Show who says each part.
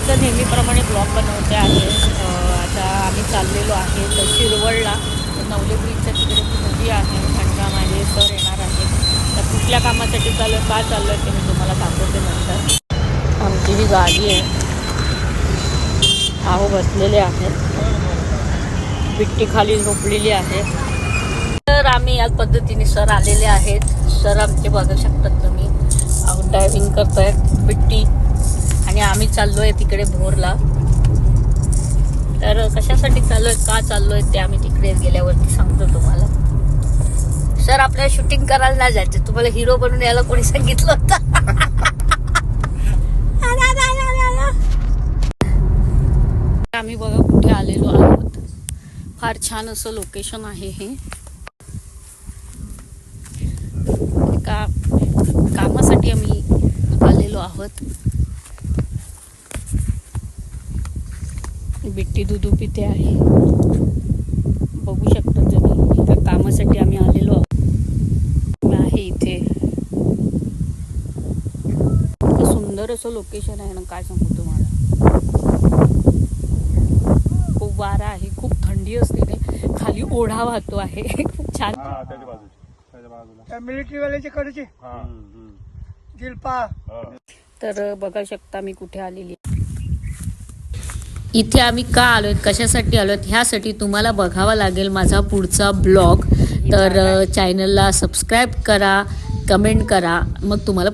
Speaker 1: रोजचं नेहमीप्रमाणे ब्लॉग बनवते आहे. आता आम्ही चाललेलो आहे तर शिरवळला, नवले ब्रिजच्या तिकडे ती नदी आहे आणि का माझे सर येणार आहे. तर कुठल्या कामासाठी चालू आहे, का चालू आहे ते मी तुम्हाला दाखवते नंतर. आमची ही गाडी आहे, आहो बसलेले आहेत, बिट्टी खाली झोपलेली आहे. तर आम्ही याच पद्धतीने सर आलेले आहेत. सर आमचे बघू शकतात तुम्ही, ड्रायव्हिंग करतायत बिट्टी आणि आम्ही चाललोय तिकडे भोरला. तर कशासाठी चाललोय, का चाललोय ते आम्ही तिकडे गेल्यावरती सांगतो तुम्हाला. सर आपल्याला शूटिंग करायला नाही जायचं, तुम्हाला हिरो बनून यायला कोणी सांगितलं होतं? आम्ही बघा कुठे आलेलो आहोत. फार छान असं लोकेशन आहे हे. एका कामासाठी आम्ही आलेलो आहोत. बिट्टी दूध पिते आहे, बघू शकता तुम्ही. एका कामासाठी आम्ही आलेलो आहे इथे. सुंदर असं लोकेशन आहे ना, काय सांगू तुम्हाला. खूप वारा आहे, खूप थंडी असते ते, खाली ओढा वाहतो आहे. खूप छान.
Speaker 2: मिलिटरी वाल्याच्या कडचे दिलपा.
Speaker 1: तर बघा शकता मी कुठे आलेली. इथे आम्ही का आलोय, कशासाठी आलोय, ह्यासाठी तुम्हाला बघावा लागेल माझा पुढचा ब्लॉग. तर चॅनलला सबस्क्राईब करा, कमेंट करा, मग तुम्हाला